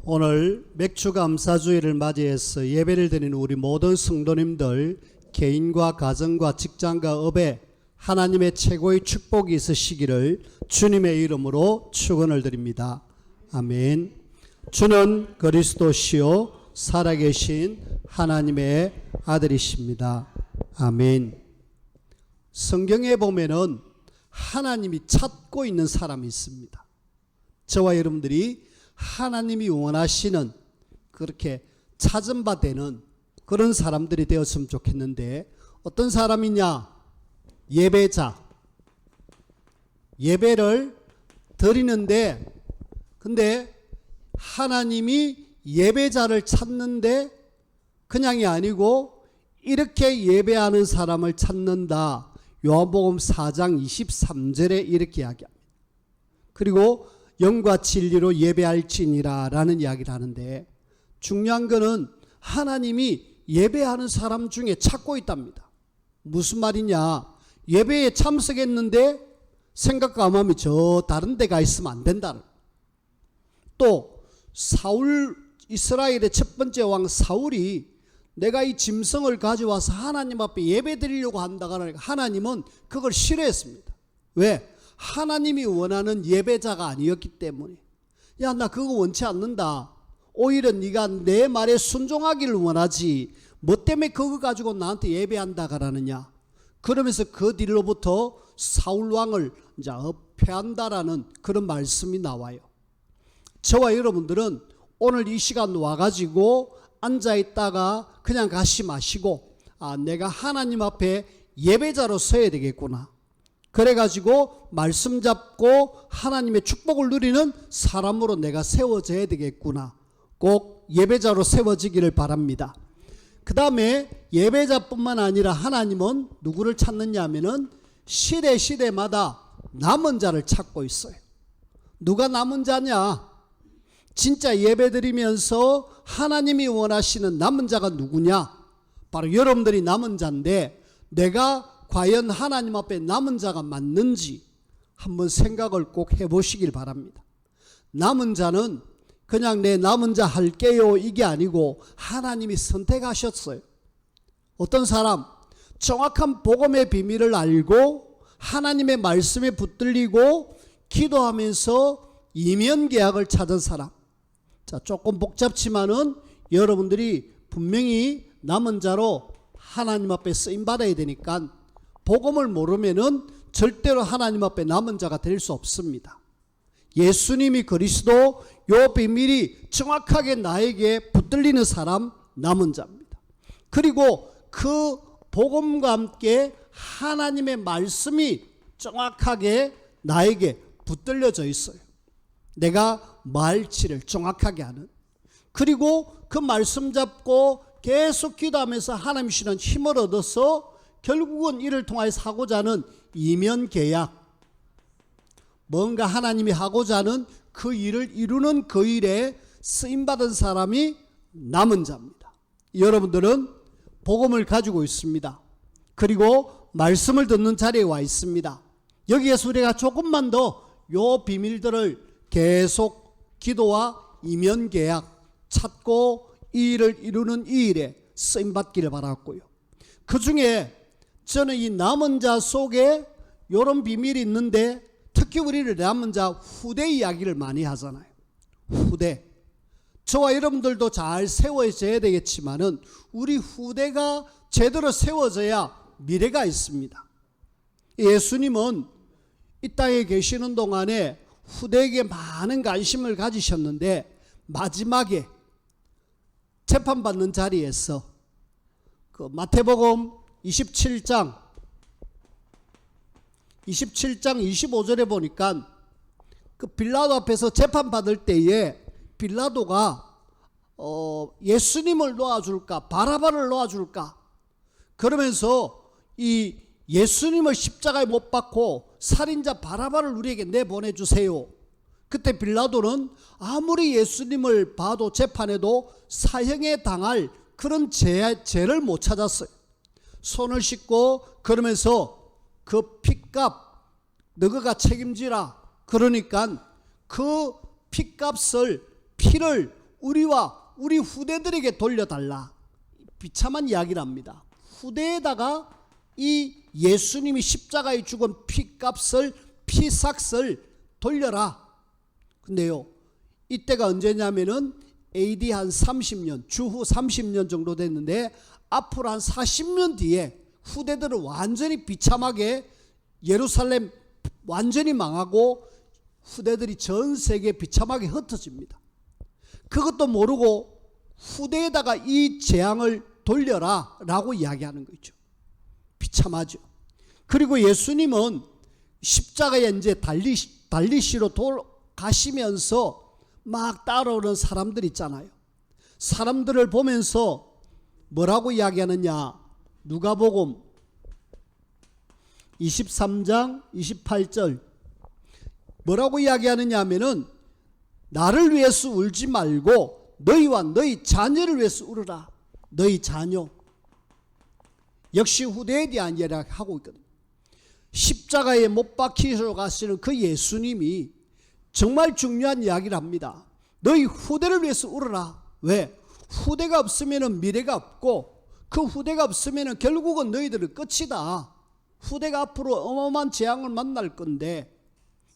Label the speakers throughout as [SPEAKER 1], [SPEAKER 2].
[SPEAKER 1] 오늘 맥주감사주의를 맞이해서 예배를 드리는 우리 모든 성도님들 개인과 가정과 직장과 업에 하나님의 최고의 축복이 있으시기를 주님의 이름으로 축원을 드립니다. 아멘. 주는 그리스도시요 살아계신 하나님의 아들이십니다. 아멘. 성경에 보면은 하나님이 찾고 있는 사람이 있습니다. 저와 여러분들이 하나님이 원하시는 그렇게 찾은 바 되는 그런 사람들이 되었으면 좋겠는데 어떤 사람이냐? 예배자. 예배를 드리는데 근데 하나님이 예배자를 찾는데 그냥이 아니고 이렇게 예배하는 사람을 찾는다. 요한복음 4장 23절에 이렇게 이야기합니다. 그리고 영과 진리로 예배할지니라 라는 이야기를 하는데 중요한 것은 하나님이 예배하는 사람 중에 찾고 있답니다. 무슨 말이냐? 예배에 참석했는데 생각과 마음이 저 다른 데 가 있으면 안 된다는. 또 사울, 이스라엘의 첫 번째 왕 사울이 내가 이 짐승을 가져와서 하나님 앞에 예배 드리려고 한다고 하니까 하나님은 그걸 싫어했습니다. 왜? 하나님이 원하는 예배자가 아니었기 때문에. 야, 나 그거 원치 않는다. 오히려 네가 내 말에 순종하기를 원하지 뭐 때문에 그거 가지고 나한테 예배한다 가라느냐. 그러면서 그 뒤로부터 사울왕을 이제 패한다라는 그런 말씀이 나와요. 저와 여러분들은 오늘 이 시간 와가지고 앉아있다가 그냥 가시 마시고 내가 하나님 앞에 예배자로 서야 되겠구나. 그래가지고 말씀 잡고 하나님의 축복을 누리는 사람으로 내가 세워져야 되겠구나. 꼭 예배자로 세워지기를 바랍니다. 그 다음에 예배자뿐만 아니라 하나님은 누구를 찾느냐 하면은 시대마다 남은 자를 찾고 있어요. 누가 남은 자냐? 진짜 예배 드리면서 하나님이 원하시는 남은 자가 누구냐? 바로 여러분들이 남은 자인데 내가 과연 하나님 앞에 남은 자가 맞는지 한번 생각을 꼭 해보시길 바랍니다. 남은 자는 그냥 내 남은 자 할게요 이게 아니고 하나님이 선택하셨어요. 어떤 사람 정확한 복음의 비밀을 알고 하나님의 말씀에 붙들리고 기도하면서 이면 계약을 찾은 사람. 자, 조금 복잡지만은 여러분들이 분명히 남은 자로 하나님 앞에 쓰임 받아야 되니까 복음을 모르면은 절대로 하나님 앞에 남은 자가 될 수 없습니다. 예수님이 그리스도 요 비밀이 정확하게 나에게 붙들리는 사람 남은 자입니다. 그리고 그 복음과 함께 하나님의 말씀이 정확하게 나에게 붙들려져 있어요. 내가 말치를 정확하게 하는. 그리고 그 말씀 잡고 계속 기도하면서 하나님 주시는 힘을 얻어서 결국은 이를 통하여 하고자 하는 이면 계약, 뭔가 하나님이 하고자 하는 그 일을 이루는 그 일에 쓰임받은 사람이 남은 자입니다. 여러분들은 복음을 가지고 있습니다. 그리고 말씀을 듣는 자리에 와 있습니다. 여기에서 우리가 조금만 더 요 비밀들을 계속 기도와 이면 계약 찾고 이 일을 이루는 이 일에 쓰임받기를 바랐고요. 그 중에 저는 이 남은 자 속에 이런 비밀이 있는데 특히 우리를 남은 자 후대 이야기를 많이 하잖아요. 후대. 저와 여러분들도 잘 세워져야 되겠지만은 우리 후대가 제대로 세워져야 미래가 있습니다. 예수님은 이 땅에 계시는 동안에 후대에게 많은 관심을 가지셨는데 마지막에 재판받는 자리에서 그 마태복음 27장 25절에 보니까 그 빌라도 앞에서 재판받을 때에 빌라도가 예수님을 놓아줄까 바라바를 놓아줄까 그러면서 이 예수님을 십자가에 못 박고 살인자 바라바를 우리에게 내보내주세요. 그때 빌라도는 아무리 예수님을 봐도 재판해도 사형에 당할 그런 죄를 못 찾았어요. 손을 씻고 그러면서 그 핏값 너가 책임지라. 그러니까 그 피를 우리와 우리 후대들에게 돌려달라. 비참한 이야기를 합니다. 후대에다가 이 예수님이 십자가에 죽은 피값을, 피삭을 돌려라. 근데요, 이때가 언제냐면은 AD 한 30년, 주후 30년 정도 됐는데, 앞으로 한 40년 뒤에 후대들은 완전히 비참하게 예루살렘 완전히 망하고 후대들이 전 세계에 비참하게 흩어집니다. 그것도 모르고 후대에다가 이 재앙을 돌려라 라고 이야기하는 거죠. 비참하죠. 그리고 예수님은 십자가에 이제 달리시러 가시면서 막 따라오는 사람들 있잖아요. 사람들을 보면서 뭐라고 이야기하느냐. 누가복음 23장 28절 뭐라고 이야기하느냐 하면은 나를 위해서 울지 말고 너희와 너희 자녀를 위해서 울으라. 너희 자녀. 역시 후대에 대한 이야기를 하고 있거든요. 십자가에 못 박히러 가시는 그 예수님이 정말 중요한 이야기를 합니다. 너희 후대를 위해서 울어라. 왜? 후대가 없으면 미래가 없고 그 후대가 없으면 결국은 너희들은 끝이다. 후대가 앞으로 어마어마한 재앙을 만날 건데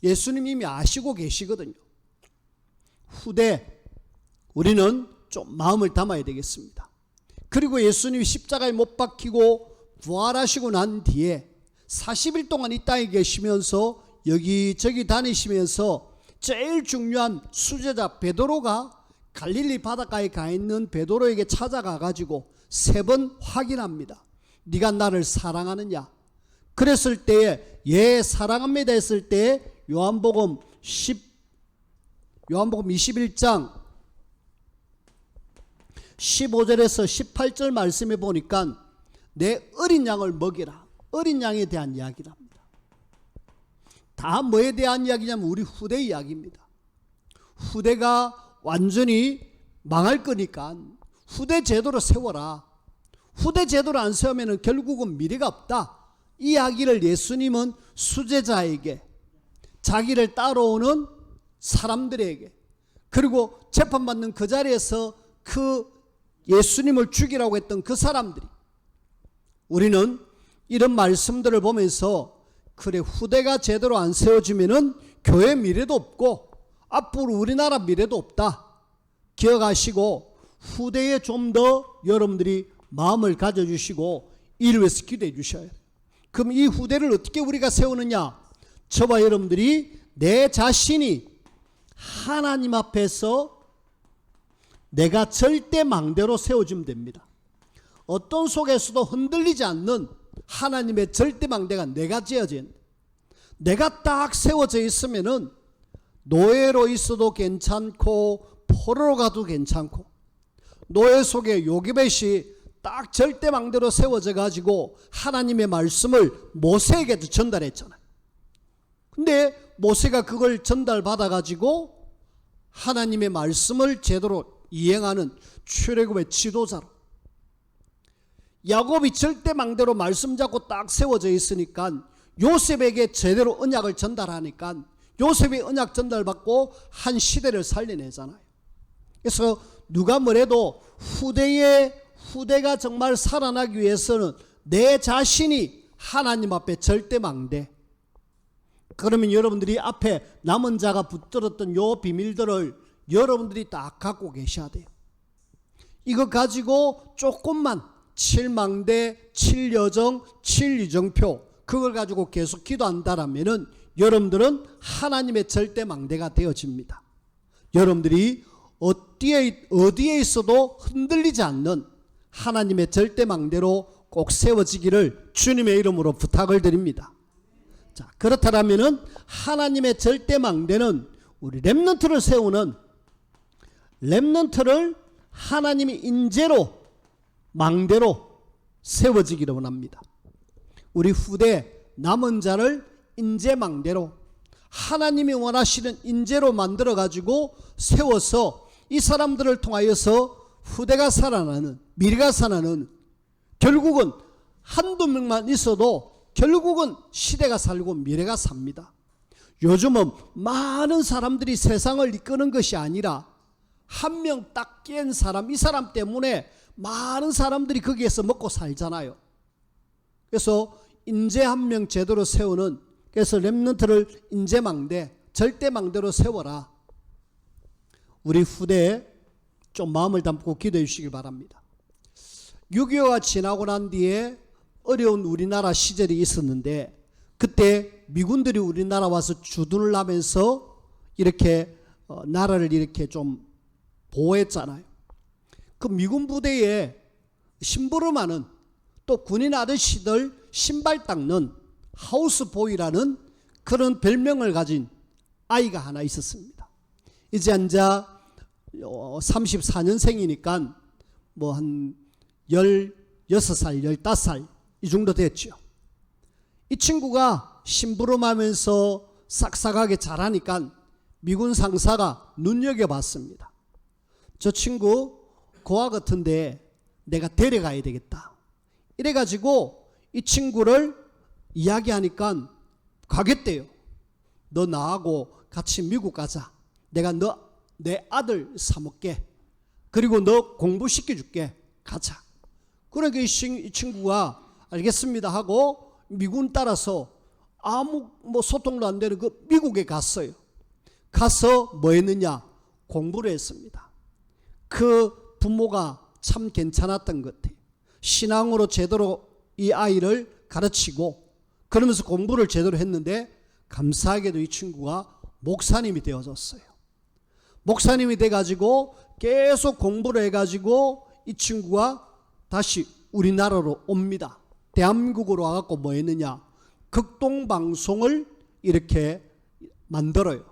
[SPEAKER 1] 예수님이 이미 아시고 계시거든요. 후대, 우리는 좀 마음을 담아야 되겠습니다. 그리고 예수님이 십자가에 못 박히고 부활하시고 난 뒤에 40일 동안 이 땅에 계시면서 여기저기 다니시면서 제일 중요한 수제자 베드로가 갈릴리 바닷가에 가 있는 베드로에게 찾아가 가지고 3번 확인합니다. 네가 나를 사랑하느냐? 그랬을 때에 예 사랑합니다 했을 때에 요한복음 21장 15절에서 18절 말씀해 보니까 내 어린 양을 먹이라. 어린 양에 대한 이야기를 합니다. 다 뭐에 대한 이야기냐면 우리 후대 이야기입니다. 후대가 완전히 망할 거니까 후대 제도를 세워라. 후대 제도를 안 세우면 결국은 미래가 없다. 이 이야기를 예수님은 수제자에게, 자기를 따라오는 사람들에게, 그리고 재판받는 그 자리에서 그 예수님을 죽이라고 했던 그 사람들이, 우리는 이런 말씀들을 보면서 그래 후대가 제대로 안 세워지면은 교회 미래도 없고 앞으로 우리나라 미래도 없다. 기억하시고 후대에 좀 더 여러분들이 마음을 가져주시고 이를 위해서 기도해 주셔야 해요. 그럼 이 후대를 어떻게 우리가 세우느냐? 저와 여러분들이 내 자신이 하나님 앞에서 내가 절대 망대로 세워주면 됩니다. 어떤 속에서도 흔들리지 않는 하나님의 절대 망대가 내가 지어진, 내가 딱 세워져 있으면은 노예로 있어도 괜찮고 포로로 가도 괜찮고, 노예 속에 요기벳이 딱 절대 망대로 세워져 가지고 하나님의 말씀을 모세에게도 전달했잖아요. 근데 모세가 그걸 전달받아 가지고 하나님의 말씀을 제대로 이행하는 출애굽의 지도자로, 야곱이 절대 망대로 말씀 잡고 딱 세워져 있으니까 요셉에게 제대로 언약을 전달하니까 요셉이 언약 전달받고 한 시대를 살려내잖아요. 그래서 누가 뭐래도 후대가 정말 살아나기 위해서는 내 자신이 하나님 앞에 절대 망대. 그러면 여러분들이 앞에 남은 자가 붙들었던 요 비밀들을 여러분들이 딱 갖고 계셔야 돼요. 이거 가지고 조금만 7망대, 7여정, 7이정표 그걸 가지고 계속 기도한다라면은 여러분들은 하나님의 절대 망대가 되어집니다. 여러분들이 어디에 있어도 흔들리지 않는 하나님의 절대 망대로 꼭 세워지기를 주님의 이름으로 부탁을 드립니다. 자, 그렇다면은 하나님의 절대 망대는 우리 렘넌트를 세우는, 렘넌트를 하나님이 인재로 망대로 세워지기를 원합니다. 우리 후대 남은 자를 인재 망대로 하나님이 원하시는 인재로 만들어 가지고 세워서 이 사람들을 통하여서 후대가 살아나는, 미래가 살아나는, 결국은 한두 명만 있어도 결국은 시대가 살고 미래가 삽니다. 요즘은 많은 사람들이 세상을 이끄는 것이 아니라 한 명 딱 깬 사람, 이 사람 때문에 많은 사람들이 거기에서 먹고 살잖아요. 그래서 인재 한 명 제대로 세우는, 그래서 렘넌트를 인재망대, 절대망대로 세워라. 우리 후대에 좀 마음을 담고 기도해 주시길 바랍니다. 6.25가 지나고 난 뒤에 어려운 우리나라 시절이 있었는데, 그때 미군들이 우리나라 와서 주둔을 하면서 이렇게 나라를 이렇게 좀 보호했잖아요. 그 미군 부대에 심부름하는, 또 군인 아저씨들 신발 닦는 하우스보이라는 그런 별명을 가진 아이가 하나 있었습니다. 이제 앉아 34년생이니까 뭐 한 16살, 15살 이 정도 됐죠. 이 친구가 심부름하면서 싹싹하게 잘하니까 미군 상사가 눈여겨봤습니다. 저 친구 고아 같은데 내가 데려가야 되겠다. 이래가지고 이 친구를 이야기하니까 가겠대요. 너 나하고 같이 미국 가자. 내가 내 아들 사먹게. 그리고 너 공부시켜줄게. 가자. 그러니까 이 친구가 알겠습니다 하고 미군 따라서 아무 소통도 안 되는 그 미국에 갔어요. 가서 뭐 했느냐? 공부를 했습니다. 그 부모가 참 괜찮았던 것 같아요. 신앙으로 제대로 이 아이를 가르치고 그러면서 공부를 제대로 했는데, 감사하게도 이 친구가 목사님이 되어졌어요. 목사님이 돼가지고 계속 공부를 해가지고 이 친구가 다시 우리나라로 옵니다. 대한민국으로 와갖고 뭐 했느냐? 극동방송을 이렇게 만들어요.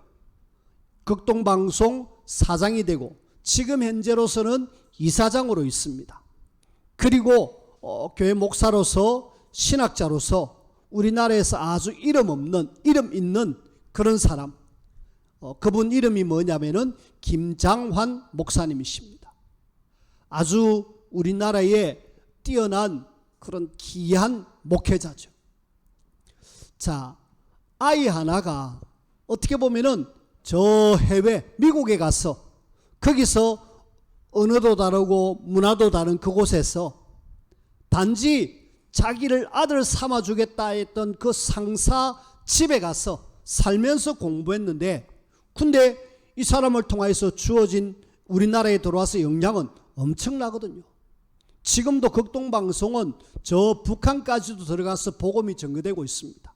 [SPEAKER 1] 극동방송 사장이 되고 지금 현재로서는 이사장으로 있습니다. 그리고 교회 목사로서, 신학자로서 우리나라에서 아주 이름 있는 그런 사람, 그분 이름이 뭐냐면은 김장환 목사님이십니다. 아주 우리나라에 뛰어난 그런 귀한 목회자죠. 자, 아이 하나가 어떻게 보면은 저 해외 미국에 가서 거기서 언어도 다르고 문화도 다른 그곳에서 단지 자기를 아들 삼아주겠다 했던 그 상사 집에 가서 살면서 공부했는데, 근데 이 사람을 통해서 주어진 우리나라에 들어와서 영향은 엄청나거든요. 지금도 극동방송은 저 북한까지도 들어가서 복음이 전개되고 있습니다.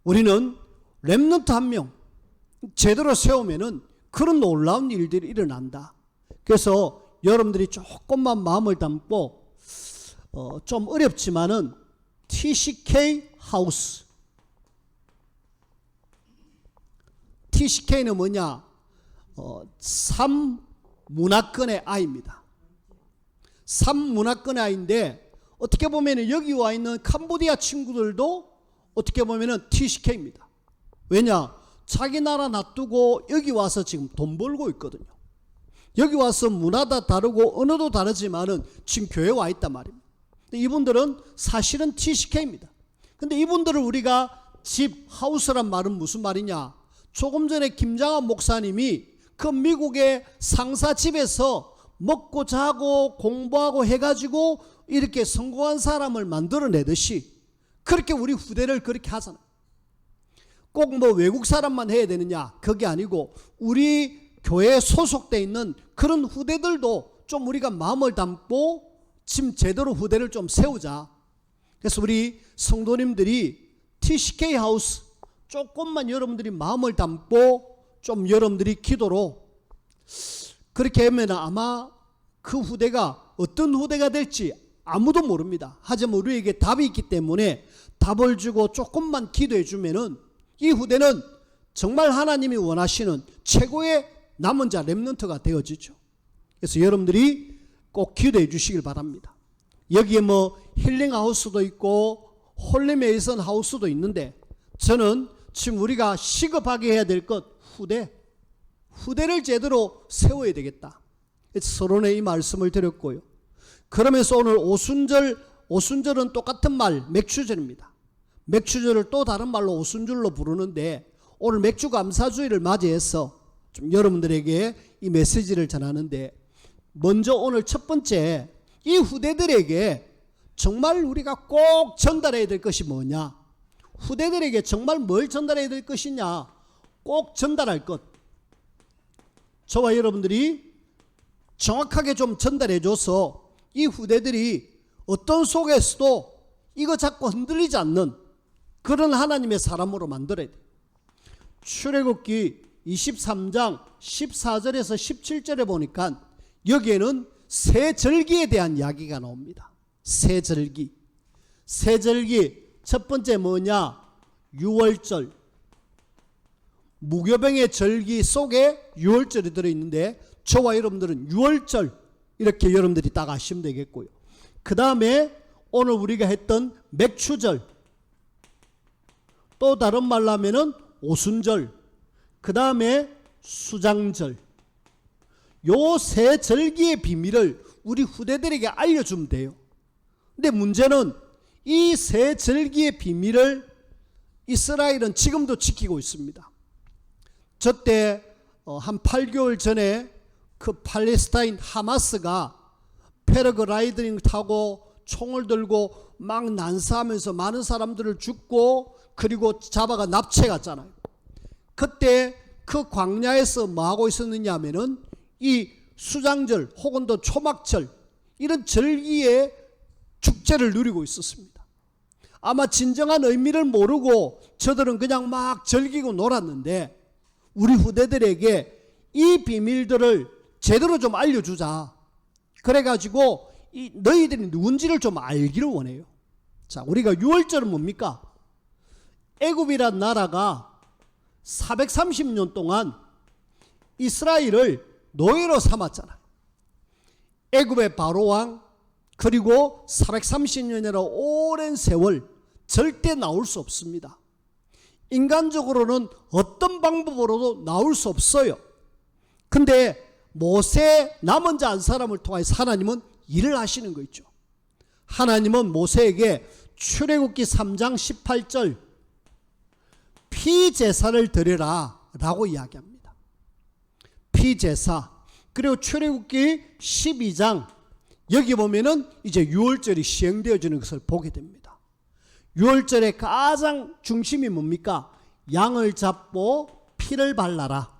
[SPEAKER 1] 우리는 렘넌트 한 명 제대로 세우면은 그런 놀라운 일들이 일어난다. 그래서 여러분들이 조금만 마음을 담고 좀 어렵지만은 TCK 하우스, TCK는 뭐냐? 3문화권의 아이입니다. 3문화권의 아이인데, 어떻게 보면 여기 와 있는 캄보디아 친구들도 어떻게 보면 TCK입니다. 왜냐? 자기 나라 놔두고 여기 와서 지금 돈 벌고 있거든요. 여기 와서 문화도 다르고 언어도 다르지만은 지금 교회에 와 있단 말입니다. 이분들은 사실은 TCK입니다. 근데 이분들을 우리가 집, 하우스란 말은 무슨 말이냐? 조금 전에 김장환 목사님이 그 미국의 상사 집에서 먹고 자고 공부하고 해가지고 이렇게 성공한 사람을 만들어내듯이 그렇게 우리 후대를 그렇게 하잖아요. 꼭 뭐 외국 사람만 해야 되느냐? 그게 아니고 우리 교회에 소속되어 있는 그런 후대들도 좀 우리가 마음을 담고 지금 제대로 후대를 좀 세우자. 그래서 우리 성도님들이 TCK 하우스 조금만 여러분들이 마음을 담고 좀 여러분들이 기도로 그렇게 하면 아마 그 후대가 어떤 후대가 될지 아무도 모릅니다. 하지만 우리에게 답이 있기 때문에 답을 주고 조금만 기도해 주면은 이 후대는 정말 하나님이 원하시는 최고의 남은 자 렘넌트가 되어지죠. 그래서 여러분들이 꼭 기도해 주시길 바랍니다. 여기에 뭐 힐링하우스도 있고 홀리메이슨 하우스도 있는데, 저는 지금 우리가 시급하게 해야 될 것 후대를 제대로 세워야 되겠다. 서론에 이 말씀을 드렸고요. 그러면서 오늘 오순절은 똑같은 말 맥주절입니다. 맥주절을 또 다른 말로 오순절로 부르는데, 오늘 맥주 감사주의를 맞이해서 좀 여러분들에게 이 메시지를 전하는데, 먼저 오늘 첫 번째, 이 후대들에게 정말 우리가 꼭 전달해야 될 것이 뭐냐, 후대들에게 정말 뭘 전달해야 될 것이냐, 꼭 전달할 것, 저와 여러분들이 정확하게 좀 전달해 줘서 이 후대들이 어떤 속에서도 이거 자꾸 흔들리지 않는 그런 하나님의 사람으로 만들어야 돼. 출애굽기 23장 14절에서 17절에 보니까 여기에는 새 절기에 대한 이야기가 나옵니다. 새 절기. 새 절기 첫 번째 뭐냐? 유월절. 무교병의 절기 속에 유월절이 들어있는데, 저와 여러분들은 유월절 이렇게 여러분들이 딱 아시면 되겠고요. 그 다음에 오늘 우리가 했던 맥추절, 또 다른 말로 하면은 오순절, 그 다음에 수장절. 요 세 절기의 비밀을 우리 후대들에게 알려주면 돼요. 근데 문제는 이 세 절기의 비밀을 이스라엘은 지금도 지키고 있습니다. 저때 한 8개월 전에 그 팔레스타인 하마스가 패러글라이딩 타고 총을 들고 막 난사하면서 많은 사람들을 죽고 그리고 잡아가 납치해 갔잖아요. 그때 그 광야에서 뭐 하고 있었느냐 하면은 이 수장절 혹은 또 초막절, 이런 절기의 축제를 누리고 있었습니다. 아마 진정한 의미를 모르고 저들은 그냥 막 즐기고 놀았는데, 우리 후대들에게 이 비밀들을 제대로 좀 알려주자. 그래가지고 너희들이 누군지를 좀 알기를 원해요. 자, 우리가 유월절은 뭡니까? 애굽이란 나라가 430년 동안 이스라엘을 노예로 삼았잖아요. 애굽의 바로왕, 그리고 430년이라는 오랜 세월 절대 나올 수 없습니다. 인간적으로는 어떤 방법으로도 나올 수 없어요. 근데 모세 남은 자 한 사람을 통해서 하나님은 일을 하시는 거 있죠. 하나님은 모세에게 출애굽기 3장 18절 피제사를 드려라 라고 이야기합니다. 피제사. 그리고 출애굽기 12장 여기 보면은 이제 유월절이 시행되어지는 것을 보게 됩니다. 유월절의 가장 중심이 뭡니까? 양을 잡고 피를 발라라.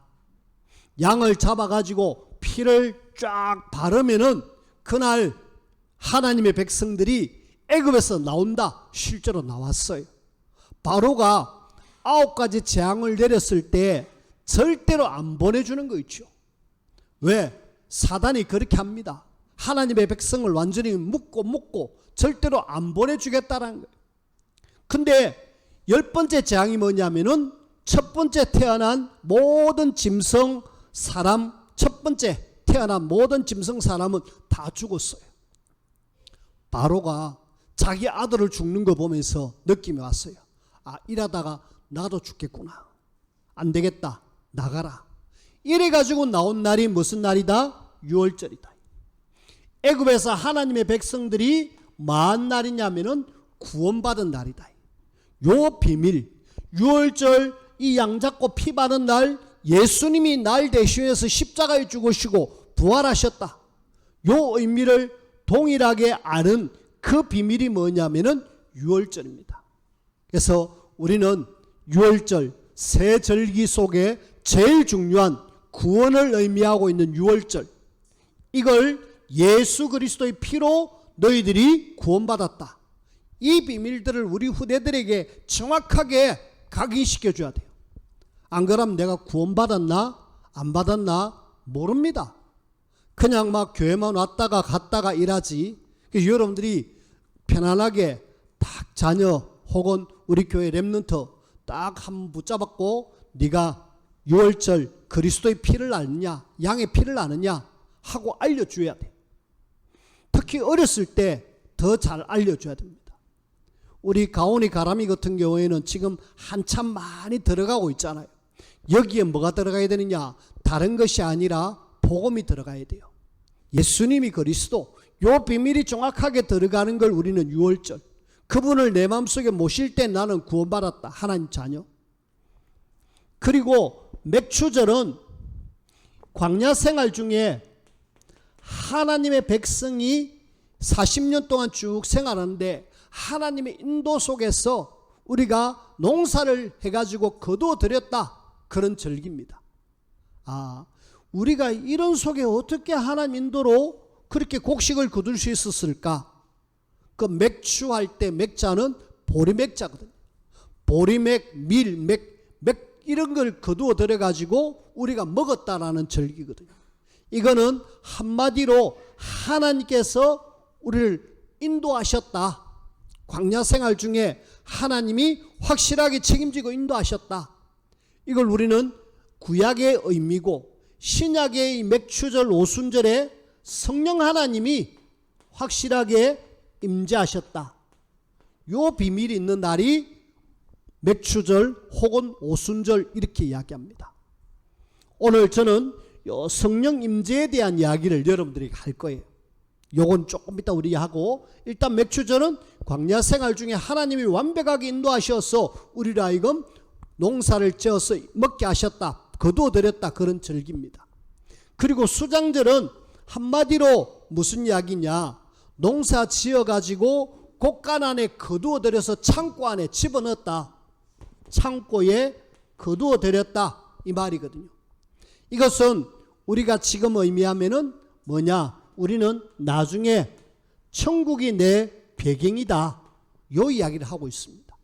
[SPEAKER 1] 양을 잡아가지고 피를 쫙 바르면은 그날 하나님의 백성들이 애굽에서 나온다. 실제로 나왔어요. 바로가 9가지 재앙을 내렸을 때 절대로 안 보내주는 거 있죠. 왜? 사단이 그렇게 합니다. 하나님의 백성을 완전히 묶고 절대로 안 보내주겠다라는 거예요. 근데 10번째 재앙이 뭐냐면은 첫 번째 태어난 모든 짐승 사람, 첫 번째 태어난 모든 짐승 사람은 다 죽었어요. 바로가 자기 아들을 죽는 거 보면서 느낌이 왔어요. 아, 이러다가 나도 죽겠구나. 안 되겠다. 나가라. 이래가지고 나온 날이 무슨 날이다? 유월절이다. 애굽에서 하나님의 백성들이 뭐한 날이냐면은 구원받은 날이다. 요 비밀, 유월절 이 양 잡고 피 바른 날, 예수님이 날 대신해서 십자가에 죽으시고 부활하셨다. 요 의미를 동일하게 아는 그 비밀이 뭐냐면은 유월절입니다. 그래서 우리는 유월절, 새 절기 속에 제일 중요한 구원을 의미하고 있는 유월절, 이걸 예수 그리스도의 피로 너희들이 구원받았다. 이 비밀들을 우리 후대들에게 정확하게 각인시켜 줘야 돼요. 안 그러면 내가 구원받았나 안 받았나 모릅니다. 그냥 막 교회만 왔다가 갔다가 일하지. 여러분들이 편안하게 딱 자녀 혹은 우리 교회 렘넌트 딱 한 번 붙잡았고 네가 유월절 그리스도의 피를 아느냐, 양의 피를 아느냐 하고 알려줘야 돼. 특히 어렸을 때 더 잘 알려줘야 됩니다. 우리 가온이 가람이 같은 경우에는 지금 한참 많이 들어가고 있잖아요. 여기에 뭐가 들어가야 되느냐? 다른 것이 아니라 복음이 들어가야 돼요. 예수님이 그리스도, 요 비밀이 정확하게 들어가는 걸 우리는 유월절, 그분을 내 마음속에 모실 때 나는 구원받았다. 하나님 자녀. 그리고 맥추절은 광야 생활 중에 하나님의 백성이 40년 동안 쭉 생활하는데 하나님의 인도 속에서 우리가 농사를 해가지고 거두어들였다. 그런 절기입니다. 우리가 이런 속에 어떻게 하나님 인도로 그렇게 곡식을 거둘 수 있었을까? 그 맥추할 때 맥자는 보리맥자거든요. 보리맥, 밀, 맥 이런 걸 거두어 들여가지고 우리가 먹었다라는 절기거든요. 이거는 한마디로 하나님께서 우리를 인도하셨다. 광야 생활 중에 하나님이 확실하게 책임지고 인도하셨다. 이걸 우리는 구약의 의미고 신약의 이 맥추절 오순절에 성령 하나님이 확실하게 임재하셨다. 요 비밀이 있는 날이 맥추절 혹은 오순절 이렇게 이야기합니다. 오늘 저는 요 성령 임재에 대한 이야기를 여러분들에게 할 거예요. 요건 조금 이따 우리 하고, 일단 맥추절은 광야 생활 중에 하나님이 완벽하게 인도하셔서 우리를 하여금 농사를 지어서 먹게 하셨다, 거두어들였다, 그런 절기입니다. 그리고 수장절은 한마디로 무슨 이야기냐, 농사 지어가지고 곡간 안에 거두어들여서 창고 안에 집어넣었다, 창고에 거두어들였다, 이 말이거든요. 이것은 우리가 지금 의미하면은 뭐냐, 우리는 나중에 천국이 내 배경이다, 요 이야기를 하고 있습니다.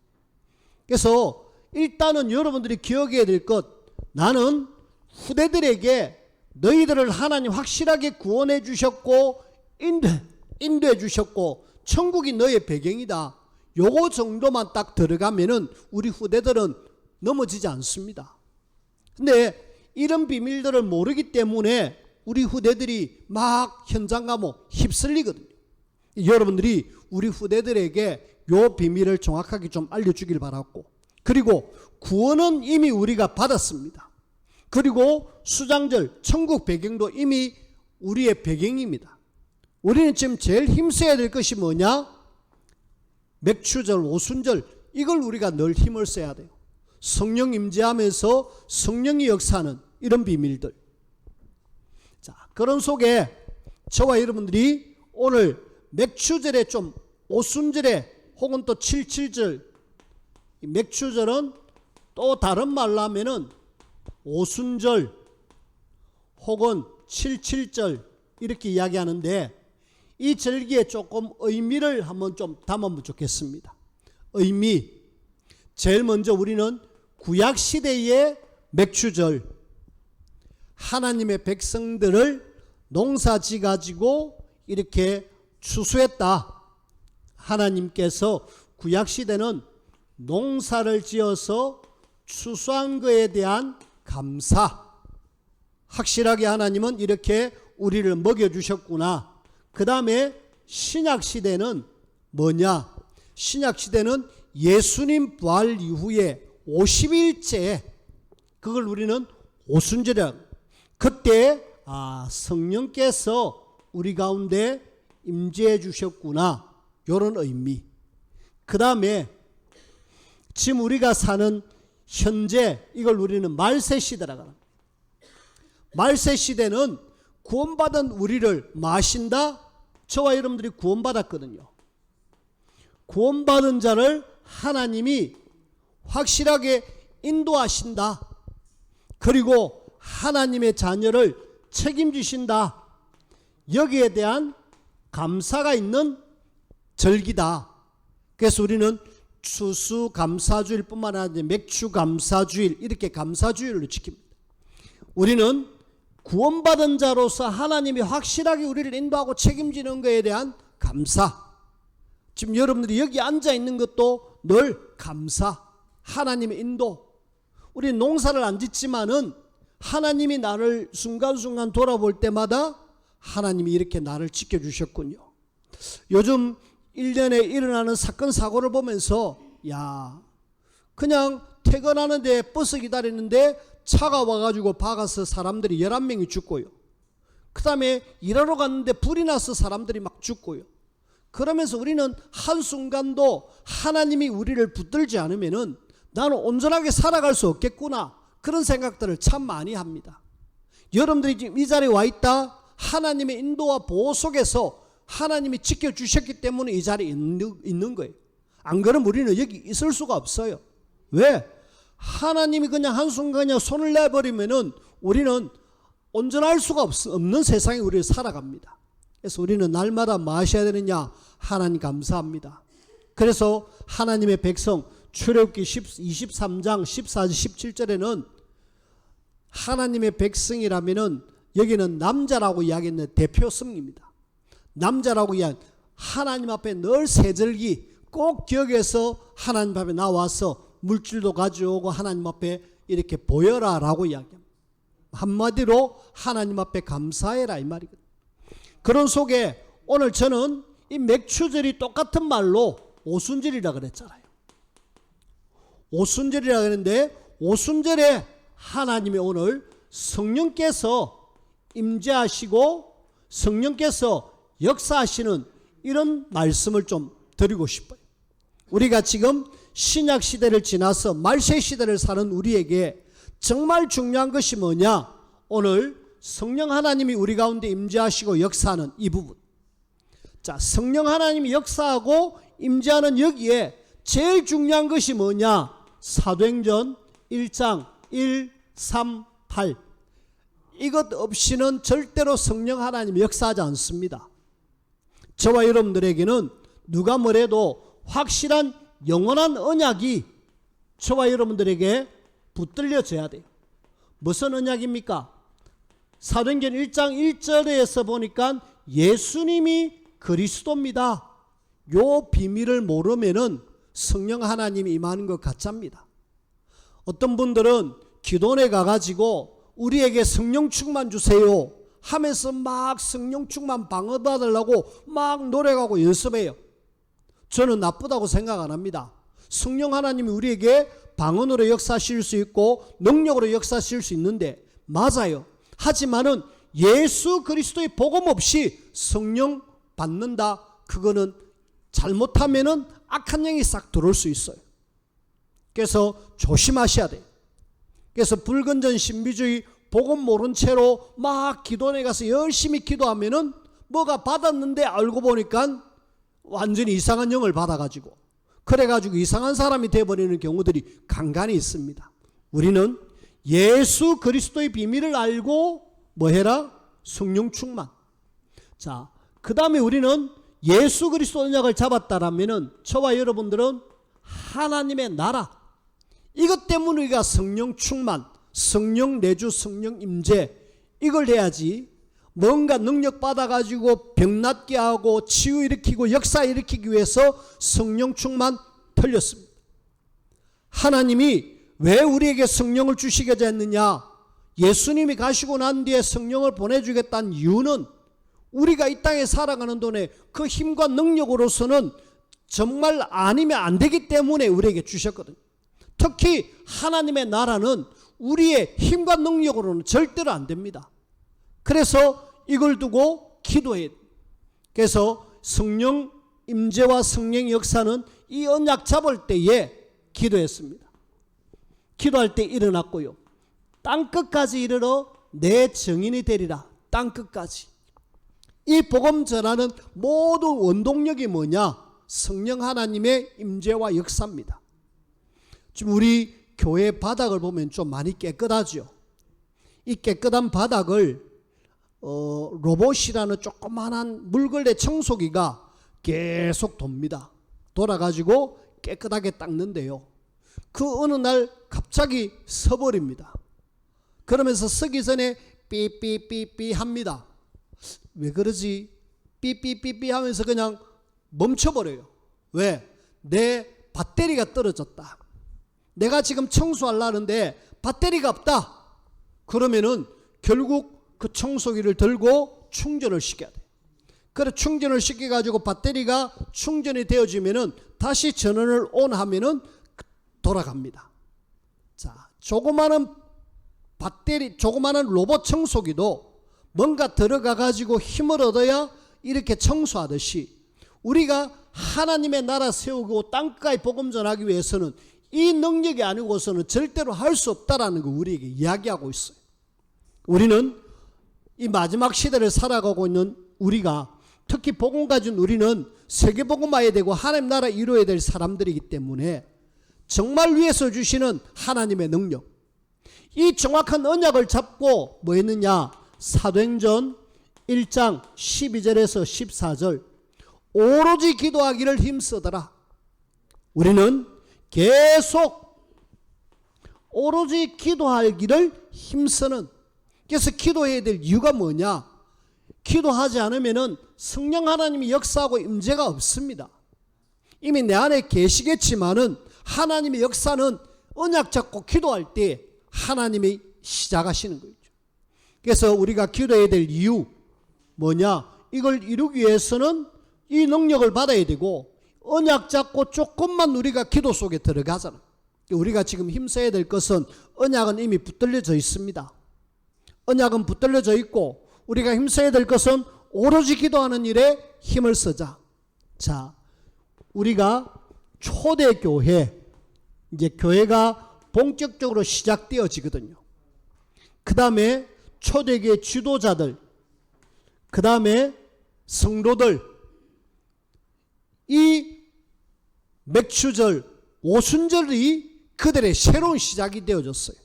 [SPEAKER 1] 그래서 일단은 여러분들이 기억해야 될 것, 나는 후대들에게 너희들을 하나님 확실하게 구원해 주셨고 인도해 주셨고 천국이 너의 배경이다, 요거 정도만 딱 들어가면은 우리 후대들은 넘어지지 않습니다. 근데 이런 비밀들을 모르기 때문에 우리 후대들이 막 현장 가면 휩쓸리거든요. 여러분들이 우리 후대들에게 요 비밀을 정확하게 좀 알려주길 바랐고, 그리고 구원은 이미 우리가 받았습니다. 그리고 수장절 천국 배경도 이미 우리의 배경입니다. 우리는 지금 제일 힘써야 될 것이 뭐냐, 맥추절 오순절, 이걸 우리가 늘 힘을 써야 돼요. 성령 임재하면서 성령이 역사하는 이런 비밀들. 자, 그런 속에 저와 여러분들이 오늘 맥추절에 좀 오순절에 혹은 또 77절, 맥추절은 또 다른 말로 하면은 오순절 혹은 77절 이렇게 이야기하는데, 이 절기에 조금 의미를 한번 좀 담으면 좋겠습니다. 의미, 제일 먼저 우리는 구약시대의 맥추절, 하나님의 백성들을 농사지 가지고 이렇게 추수했다. 하나님께서 구약시대는 농사를 지어서 추수한 것에 대한 감사, 확실하게 하나님은 이렇게 우리를 먹여주셨구나. 그 다음에 신약시대는 뭐냐, 신약시대는 예수님 부활 이후에 50일째, 그걸 우리는 오순절이라, 그때 성령께서 우리 가운데 임재해 주셨구나, 이런 의미. 그 다음에 지금 우리가 사는 현재, 이걸 우리는 말세시대라고 합니다. 말세시대는 구원받은 우리를 마신다. 저와 여러분들이 구원받았거든요. 구원받은 자를 하나님이 확실하게 인도하신다. 그리고 하나님의 자녀를 책임지신다. 여기에 대한 감사가 있는 절기다. 그래서 우리는 추수감사주일 뿐만 아니라 맥추감사주일, 이렇게 감사주일을 지킵니다. 우리는 구원받은 자로서 하나님이 확실하게 우리를 인도하고 책임지는 것에 대한 감사. 지금 여러분들이 여기 앉아 있는 것도 늘 감사, 하나님의 인도. 우리 농사를 안 짓지만은 하나님이 나를 순간순간 돌아볼 때마다 하나님이 이렇게 나를 지켜주셨군요. 요즘 1년에 일어나는 사건 사고를 보면서, 야, 그냥 퇴근하는데 버스 기다리는데 차가 와가지고 박아서 사람들이 11명이 죽고요. 그 다음에 일하러 갔는데 불이 나서 사람들이 막 죽고요. 그러면서 우리는 한순간도 하나님이 우리를 붙들지 않으면은 나는 온전하게 살아갈 수 없겠구나, 그런 생각들을 참 많이 합니다. 여러분들이 지금 이 자리에 와 있다. 하나님의 인도와 보호 속에서 하나님이 지켜주셨기 때문에 이 자리에 있는 거예요. 안 그러면 우리는 여기 있을 수가 없어요. 왜? 하나님이 그냥 한순간 그냥 손을 내버리면은 우리는 온전할 수가 없는 세상에 우리를 살아갑니다. 그래서 우리는 날마다 뭐 하셔야 되느냐? 하나님 감사합니다. 그래서 하나님의 백성 출애굽기 23장 14절 17절에는 하나님의 백성이라면은 여기는 남자라고 이야기했는데 대표성입니다. 남자라고 이야기 하나님 앞에 늘 새절기 꼭 기억해서 하나님 앞에 나와서 물질도 가져오고 하나님 앞에 이렇게 보여라 라고 이야기합니다. 한마디로 하나님 앞에 감사해라 이 말이거든요. 그런 속에 오늘 저는 이 맥추절이 똑같은 말로 오순절이라 그랬잖아요. 오순절이라 그랬는데 오순절에 하나님이 오늘 성령께서 임재하시고 성령께서 역사하시는 이런 말씀을 좀 드리고 싶어요. 우리가 지금 신약 시대를 지나서 말세 시대를 사는 우리에게 정말 중요한 것이 뭐냐? 오늘 성령 하나님이 우리 가운데 임재하시고 역사하는 이 부분. 자, 성령 하나님이 역사하고 임재하는 여기에 제일 중요한 것이 뭐냐? 사도행전 1장 1, 3, 8. 이것 없이는 절대로 성령 하나님이 역사하지 않습니다. 저와 여러분들에게는 누가 뭐래도 확실한 영원한 언약이 저와 여러분들에게 붙들려져야 돼요. 무슨 언약입니까? 사도행전 1장 1절에서 보니까 예수님이 그리스도입니다. 요 비밀을 모르면은 성령 하나님이 임하는 것 같습니다. 어떤 분들은 기도원에 가가지고 우리에게 성령 충만 주세요 하면서 막 성령 충만 방언받으려고 막 노력하고 연습해요. 저는 나쁘다고 생각 안 합니다. 성령 하나님이 우리에게 방언으로 역사하실 수 있고 능력으로 역사하실 수 있는데 맞아요. 하지만은 예수 그리스도의 복음 없이 성령 받는다. 그거는 잘못하면은 악한 영이 싹 들어올 수 있어요. 그래서 조심하셔야 돼요. 그래서 불건전 신비주의 복음 모른 채로 막 기도원에 가서 열심히 기도하면은 뭐가 받았는데 알고 보니까 완전히 이상한 영을 받아가지고 그래가지고 이상한 사람이 되어버리는 경우들이 간간히 있습니다. 우리는 예수 그리스도의 비밀을 알고 뭐 해라? 성령 충만. 자, 그 다음에 우리는 예수 그리스도 언약을 잡았다라면은 저와 여러분들은 하나님의 나라 이것 때문에 우리가 성령 충만, 성령 내주, 성령 임재 이걸 해야지 뭔가 능력 받아가지고 병 낫게 하고 치유 일으키고 역사 일으키기 위해서 성령 충만 틀렸습니다. 하나님이 왜 우리에게 성령을 주시고자 했느냐? 예수님이 가시고 난 뒤에 성령을 보내주겠다는 이유는 우리가 이 땅에 살아가는 동안에 그 힘과 능력으로서는 정말 아니면 안 되기 때문에 우리에게 주셨거든요. 특히 하나님의 나라는 우리의 힘과 능력으로는 절대로 안 됩니다. 그래서 이걸 두고 기도해야 돼요. 그래서 성령 임재와 성령 역사는 이 언약 잡을 때에 기도했습니다. 기도할 때 일어났고요. 땅끝까지 이르러 내 증인이 되리라. 땅끝까지. 이 복음 전하는 모든 원동력이 뭐냐? 성령 하나님의 임재와 역사입니다. 지금 우리 교회 바닥을 보면 좀 많이 깨끗하죠. 이 깨끗한 바닥을 로봇이라는 조그만한 물걸레 청소기가 계속 돕니다. 돌아가지고 깨끗하게 닦는데요. 그 어느 날 갑자기 서버립니다. 그러면서 서기 전에 삐삐삐삐 합니다. 왜 그러지? 삐삐삐삐 하면서 그냥 멈춰버려요. 왜? 내 배터리가 떨어졌다. 내가 지금 청소하려는데 배터리가 없다. 그러면은 결국 그 청소기를 들고 충전을 시켜야 돼. 그래 충전을 시켜가지고 배터리가 충전이 되어지면은 다시 전원을 온 하면은 돌아갑니다. 자, 조그마한 배터리, 조그마한 로봇 청소기도 뭔가 들어가가지고 힘을 얻어야 이렇게 청소하듯이 우리가 하나님의 나라 세우고 땅가에 복음 전하기 위해서는 이 능력이 아니고서는 절대로 할 수 없다라는 거 우리에게 이야기하고 있어요. 우리는 이 마지막 시대를 살아가고 있는 우리가, 특히 복음 가진 우리는 세계복음화해야 되고 하나님 나라 이루어야 될 사람들이기 때문에 정말 위에서 주시는 하나님의 능력, 이 정확한 언약을 잡고 뭐 했느냐, 사도행전 1장 12절에서 14절 오로지 기도하기를 힘쓰더라. 우리는 계속 오로지 기도하기를 힘쓰는, 그래서 기도해야 될 이유가 뭐냐, 기도하지 않으면 성령 하나님이 역사하고 임재가 없습니다. 이미 내 안에 계시겠지만은 하나님의 역사는 언약 잡고 기도할 때 하나님이 시작하시는 거죠. 그래서 우리가 기도해야 될 이유 뭐냐, 이걸 이루기 위해서는 이 능력을 받아야 되고, 언약 잡고 조금만 우리가 기도 속에 들어가잖아. 우리가 지금 힘써야 될 것은, 언약은 이미 붙들려져 있습니다. 언약은 붙들려져 있고 우리가 힘써야 될 것은 오로지 기도하는 일에 힘을 쓰자. 자, 우리가 초대교회, 이제 교회가 본격적으로 시작되어지거든요. 그 다음에 초대교회 지도자들, 그 다음에 성도들, 이 맥추절, 오순절이 그들의 새로운 시작이 되어졌어요.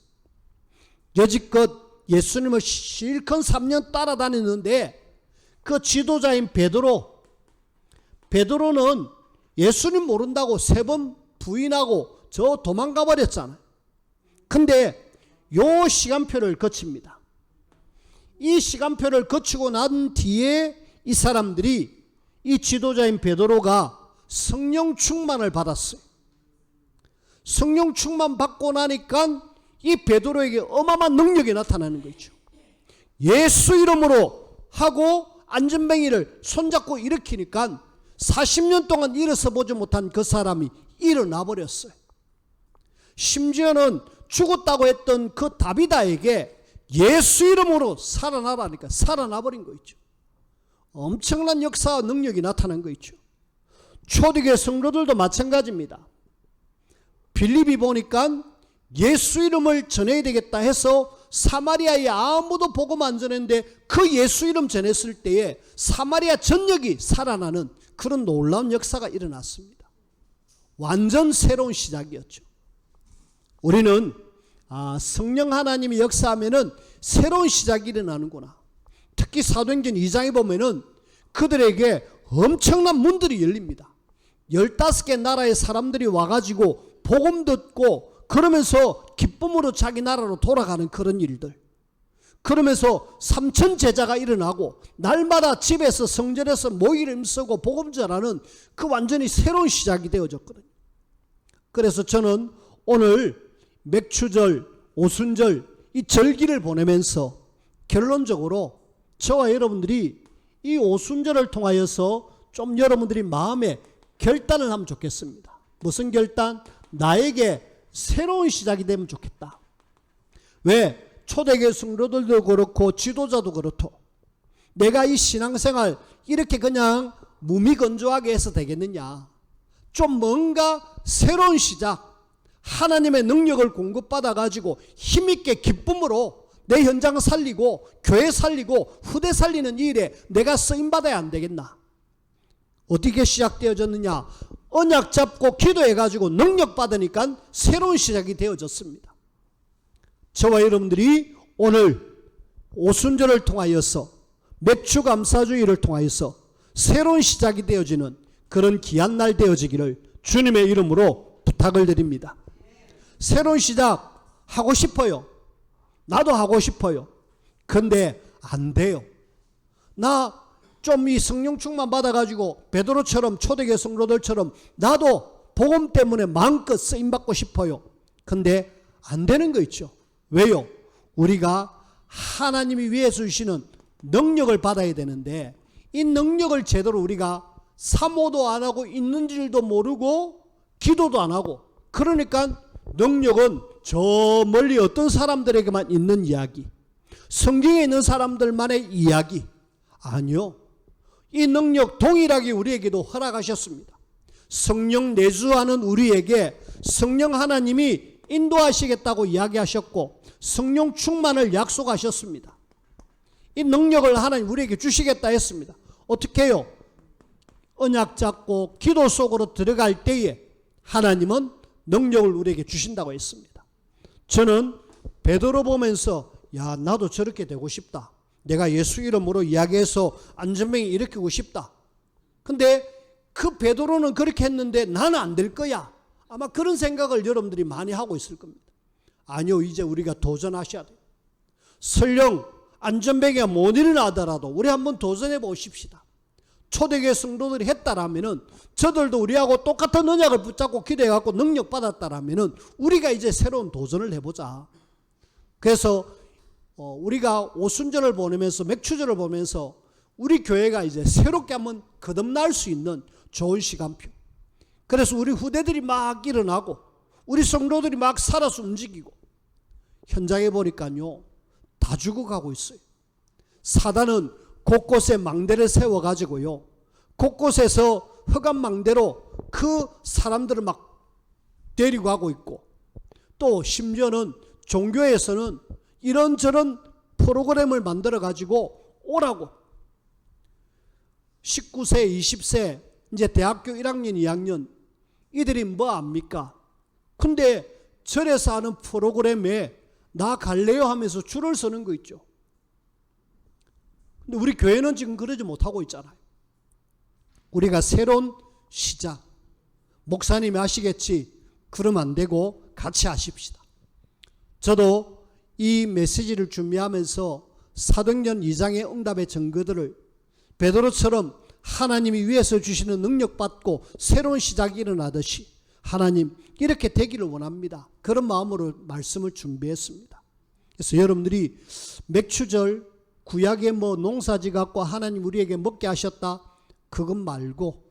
[SPEAKER 1] 여지껏 예수님을 실컷 3년 따라다녔는데 그 지도자인 베드로는 예수님 모른다고 3번 부인하고 저 도망가 버렸잖아요. 근데 요 시간표를 거칩니다. 이 시간표를 거치고 난 뒤에 이 사람들이, 이 지도자인 베드로가 성령 충만을 받았어요. 성령 충만 받고 나니까 이 베드로에게 어마어마한 능력이 나타나는 거죠. 예수 이름으로 하고 안전뱅이를 손잡고 일으키니까 40년 동안 일어서 보지 못한 그 사람이 일어나 버렸어요. 심지어는 죽었다고 했던 그 다비다에게 예수 이름으로 살아나라니까 살아나 버린 거 있죠. 엄청난 역사와 능력이 나타난 거 있죠. 초대교회 성도들도 마찬가지입니다. 빌립이 보니까 예수 이름을 전해야 되겠다 해서 사마리아에 아무도 복음 안 전했는데 그 예수 이름 전했을 때에 사마리아 전역이 살아나는 그런 놀라운 역사가 일어났습니다. 완전 새로운 시작이었죠. 우리는 성령 하나님이 역사하면은 새로운 시작이 일어나는구나. 특히 사도행전 2장에 보면은 그들에게 엄청난 문들이 열립니다. 15개 나라의 사람들이 와가지고 복음 듣고 그러면서 기쁨으로 자기 나라로 돌아가는 그런 일들, 그러면서 3천 제자가 일어나고 날마다 집에서 성전에서 모이를 힘쓰고 복음 전하는 그 완전히 새로운 시작이 되어졌거든요. 그래서 저는 오늘 맥추절, 오순절 이 절기를 보내면서 결론적으로 저와 여러분들이 이 오순절을 통하여서 좀 여러분들이 마음에 결단을 하면 좋겠습니다. 무슨 결단? 나에게 새로운 시작이 되면 좋겠다. 왜? 초대교회 성도들도 그렇고 지도자도 그렇고 내가 이 신앙생활 이렇게 그냥 무미건조하게 해서 되겠느냐. 좀 뭔가 새로운 시작, 하나님의 능력을 공급받아가지고 힘있게 기쁨으로 내 현장 살리고 교회 살리고 후대 살리는 일에 내가 쓰임받아야 안 되겠나. 어떻게 시작되어졌느냐. 언약 잡고 기도해가지고 능력 받으니까 새로운 시작이 되어졌습니다. 저와 여러분들이 오늘 오순절을 통하여서 맥추감사주의를 통하여서 새로운 시작이 되어지는 그런 귀한 날 되어지기를 주님의 이름으로 부탁을 드립니다. 새로운 시작 하고 싶어요. 나도 하고 싶어요. 근데 안 돼요. 나 좀 이 성령 충만 받아가지고 베드로처럼 초대교회 성도들처럼 나도 복음 때문에 마음껏 쓰임받고 싶어요. 근데 안 되는 거 있죠. 왜요? 우리가 하나님이 위에서 주시는 능력을 받아야 되는데 이 능력을 제대로 우리가 사모도 안 하고 있는 줄도 모르고 기도도 안 하고, 그러니까 능력은 저 멀리 어떤 사람들에게만 있는 이야기, 성경에 있는 사람들만의 이야기 아니요. 이 능력 동일하게 우리에게도 허락하셨습니다. 성령 내주하는 우리에게 성령 하나님이 인도하시겠다고 이야기하셨고 성령 충만을 약속하셨습니다. 이 능력을 하나님 우리에게 주시겠다 했습니다. 어떻게 해요? 언약 잡고 기도 속으로 들어갈 때에 하나님은 능력을 우리에게 주신다고 했습니다. 저는 베드로 보면서 야, 나도 저렇게 되고 싶다. 내가 예수 이름으로 이야기해서 안전병이 일으키고 싶다. 근데 그 베드로는 그렇게 했는데 나는 안 될 거야. 아마 그런 생각을 여러분들이 많이 하고 있을 겁니다. 아니요, 이제 우리가 도전하셔야 돼요. 설령 안전병이 못 일어나더라도 우리 한번 도전해 보십시다. 초대교회 성도들이 했다라면은 저들도 우리하고 똑같은 언약을 붙잡고 기도해갖고 능력 받았다라면은 우리가 이제 새로운 도전을 해보자. 그래서 우리가 오순절을 보내면서 맥추절을 보면서 우리 교회가 이제 새롭게 한번 거듭날 수 있는 좋은 시간표. 그래서 우리 후대들이 막 일어나고 우리 성도들이 막 살아서 움직이고 현장에 보니까요 다 죽어가고 있어요. 사단은 곳곳에 망대를 세워가지고요 곳곳에서 흑암 망대로 그 사람들을 막 데리고 가고 있고 또 심지어는 종교에서는 이런저런 프로그램을 만들어 가지고 오라고 19세 20세 이제 대학교 1학년 2학년 이들이 뭐 압니까? 근데 절에서 하는 프로그램에 나 갈래요 하면서 줄을 서는 거 있죠. 근데 우리 교회는 지금 그러지 못하고 있잖아요. 우리가 새로운 시작. 목사님이 하시겠지. 그러면 안 되고 같이 하십시다. 저도 이 메시지를 준비하면서 사도행전 2장의 응답의 증거들을 베드로처럼 하나님이 위에서 주시는 능력 받고 새로운 시작이 일어나듯이 하나님 이렇게 되기를 원합니다. 그런 마음으로 말씀을 준비했습니다. 그래서 여러분들이 맥추절 구약의 뭐 농사지 갖고 하나님 우리에게 먹게 하셨다 그것 말고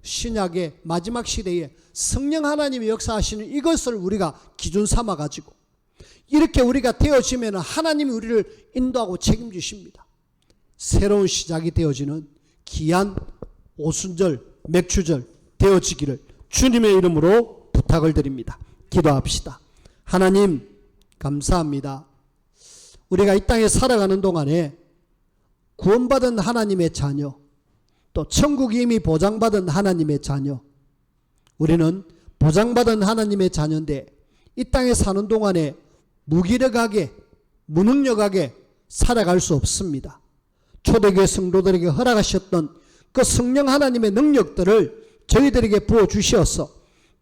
[SPEAKER 1] 신약의 마지막 시대에 성령 하나님이 역사하시는 이것을 우리가 기준 삼아 가지고 이렇게 우리가 되어지면 하나님이 우리를 인도하고 책임지십니다. 새로운 시작이 되어지는 귀한 오순절 맥추절 되어지기를 주님의 이름으로 부탁을 드립니다. 기도합시다. 하나님 감사합니다. 우리가 이 땅에 살아가는 동안에 구원받은 하나님의 자녀 또 천국이 이미 보장받은 하나님의 자녀 우리는 보장받은 하나님의 자녀인데 이 땅에 사는 동안에 무기력하게 무능력하게 살아갈 수 없습니다. 초대교회 성도들에게 허락하셨던 그 성령 하나님의 능력들을 저희들에게 부어주시어서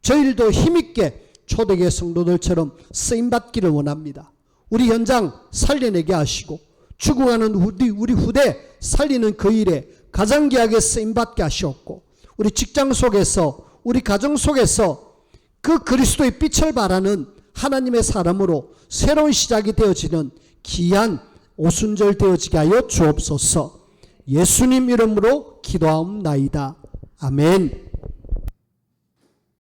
[SPEAKER 1] 저희들도 힘있게 초대교회 성도들처럼 쓰임받기를 원합니다. 우리 현장 살려내게 하시고 죽어가는 우리 후대 살리는 그 일에 가장 귀하게 쓰임받게 하시옵고 우리 직장 속에서 우리 가정 속에서 그 그리스도의 빛을 바라는 하나님의 사람으로 새로운 시작이 되어지는 귀한 오순절 되어지게 하여 주옵소서. 예수님 이름으로 기도하옵나이다. 아멘.